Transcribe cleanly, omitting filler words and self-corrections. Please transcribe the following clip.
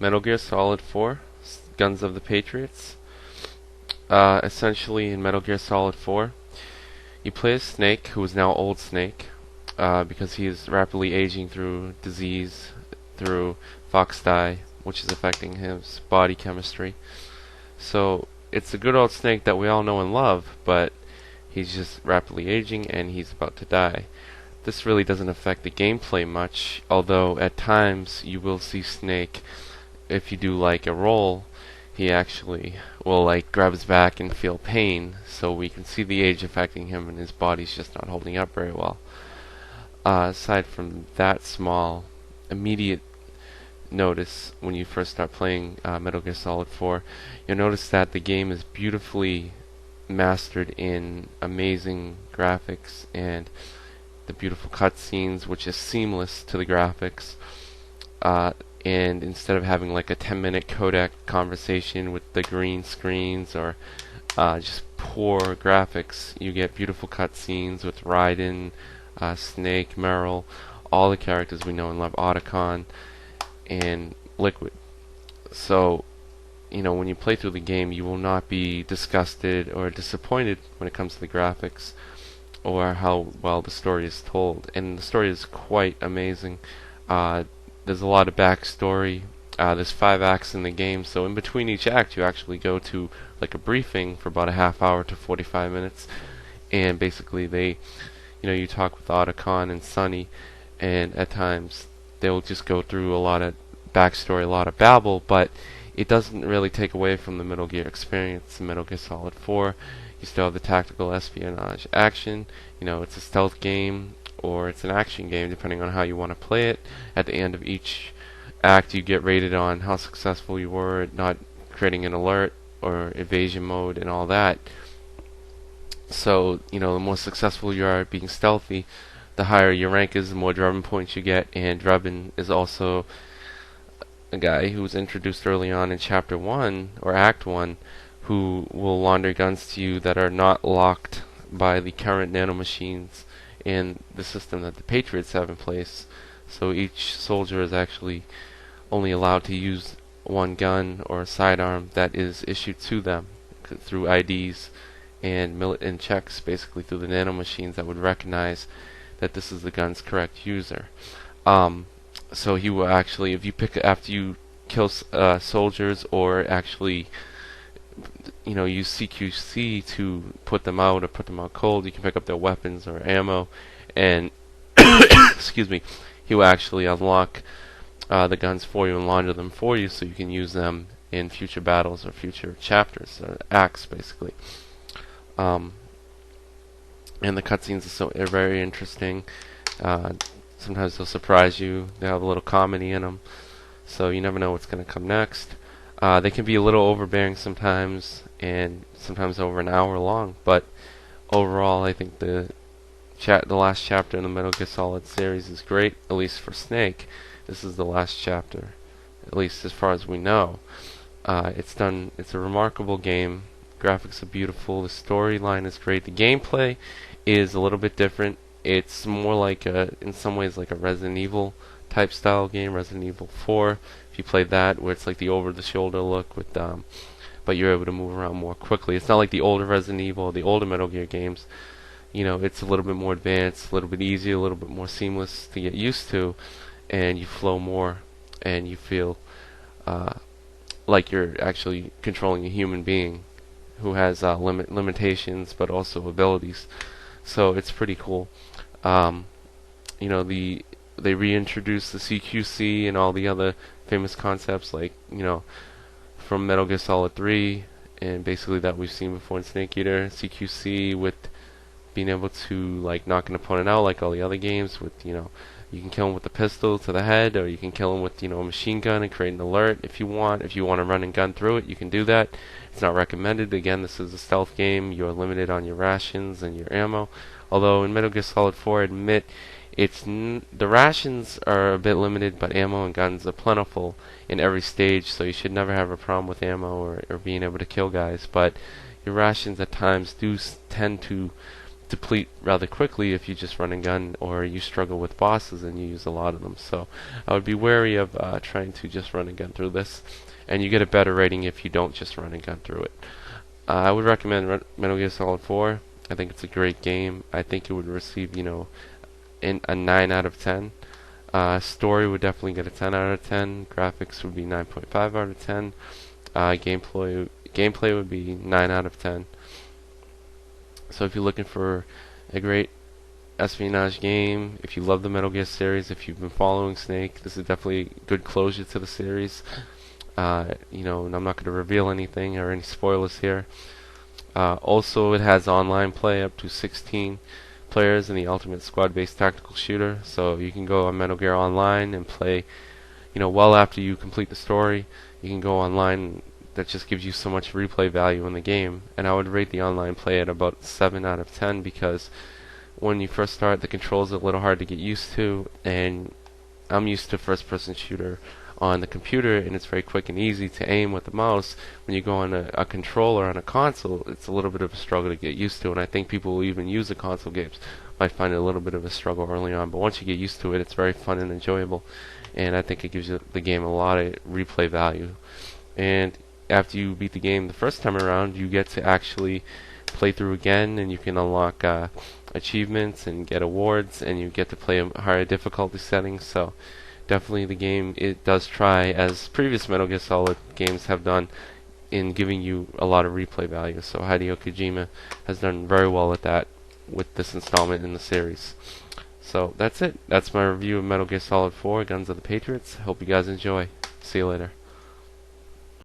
Metal Gear Solid 4, Guns of the Patriots. Essentially, in Metal Gear Solid 4, you play as Snake, who is now Old Snake, because he is rapidly aging through disease, through fox dye, which is affecting his body chemistry. So, it's a good old Snake that we all know and love, but he's just rapidly aging and he's about to die. This really doesn't affect the gameplay much, although at times you will see Snake, if you do like a roll, he actually will like grab his back and feel pain, so we can see the age affecting him and his body's just not holding up very well. Aside from that small, immediate notice when you first start playing Metal Gear Solid 4, you'll notice that the game is beautifully mastered in amazing graphics and the beautiful cutscenes, which is seamless to the graphics. And instead of having like a 10-minute codec conversation with the green screens or just poor graphics, you get beautiful cutscenes with Raiden, Snake, Meryl, all the characters we know and love, Otacon, and Liquid. So, when you play through the game, you will not be disgusted or disappointed when it comes to the graphics or how well the story is told. And the story is quite amazing. There's a lot of backstory. There's 5 acts in the game, so in between each act you actually go to like a briefing for about a half hour to 45 minutes, and basically you talk with Otacon and Sunny, and at times they'll just go through a lot of backstory, a lot of babble, but it doesn't really take away from the Metal Gear experience. In Metal Gear Solid 4, you still have the tactical espionage action. It's a stealth game, or it's an action game, depending on how you want to play it. At the end of each act, you get rated on how successful you were at not creating an alert or evasion mode and all that. So, the more successful you are at being stealthy, the higher your rank is, the more Drebin points you get. And Drebin is also a guy who was introduced early on in Chapter 1, or Act 1, who will launder guns to you that are not locked by the current nanomachines and the system that the Patriots have in place. So each soldier is actually only allowed to use one gun or a sidearm that is issued to them through IDs and checks, basically through the nanomachines that would recognize that this is the gun's correct user. So he will actually, if you pick after you kill soldiers, or actually use CQC to put them out or put them out cold, you can pick up their weapons or ammo, and excuse me, he will actually unlock the guns for you and launder them for you, so you can use them in future battles or future chapters or acts, basically. And the cutscenes are very interesting. Sometimes they'll surprise you. They have a little comedy in them, so you never know what's going to come next. They can be a little overbearing sometimes, and sometimes over an hour long. But overall, I think the last chapter in the Metal Gear Solid series is great, at least for Snake. This is the last chapter, at least as far as we know. It's a remarkable game. Graphics are beautiful. The storyline is great. The gameplay is a little bit different. It's more like in some ways like a Resident Evil type style game, Resident Evil 4. If you play that, where it's like the over-the-shoulder look with, but you're able to move around more quickly. It's not like the older Resident Evil, the older Metal Gear games. It's a little bit more advanced, a little bit easier, a little bit more seamless to get used to, and you flow more, and you feel like you're actually controlling a human being who has limitations but also abilities. So it's pretty cool. They reintroduced the CQC and all the other famous concepts, like from Metal Gear Solid 3, and basically that we've seen before in Snake Eater. CQC with being able to like knock an opponent out like all the other games. With you can kill him with a pistol to the head, or you can kill him with a machine gun and create an alert if you want. If you want to run and gun through it, you can do that. It's not recommended. Again, this is a stealth game. You're limited on your rations and your ammo. Although in Metal Gear Solid 4, I admit the rations are a bit limited, but ammo and guns are plentiful in every stage, so you should never have a problem with ammo or being able to kill guys. But your rations at times do tend to deplete rather quickly if you just run and gun, or you struggle with bosses and you use a lot of them. So I would be wary of trying to just run and gun through this, and you get a better rating if you don't just run and gun through it. I would recommend Metal Gear Solid 4. I think it's a great game. I think it would receive, a 9 out of 10. Story would definitely get a 10 out of 10. Graphics would be 9.5 out of 10. Gameplay would be 9 out of 10. So if you're looking for a great espionage game, if you love the Metal Gear series, if you've been following Snake, this is definitely good closure to the series. And I'm not going to reveal anything or any spoilers here. Also, it has online play up to 16 players in the ultimate squad-based tactical shooter. So you can go on Metal Gear Online and play, well after you complete the story. You can go online. That just gives you so much replay value in the game. And I would rate the online play at about 7 out of 10 because when you first start, the controls are a little hard to get used to, and I'm used to first-person shooter on the computer, and it's very quick and easy to aim with the mouse. When you go on a controller on a console, it's a little bit of a struggle to get used to, and I think people who even use the console games might find it a little bit of a struggle early on, but once you get used to it, it's very fun and enjoyable, and I think it gives you the game a lot of replay value. And after you beat the game the first time around, you get to actually play through again, and you can unlock achievements and get awards, and you get to play a higher difficulty settings. So definitely the game, it does try, as previous Metal Gear Solid games have done, in giving you a lot of replay value. So Hideo Kojima has done very well at that with this installment in the series. So that's it. That's my review of Metal Gear Solid 4, Guns of the Patriots. Hope you guys enjoy. See you later.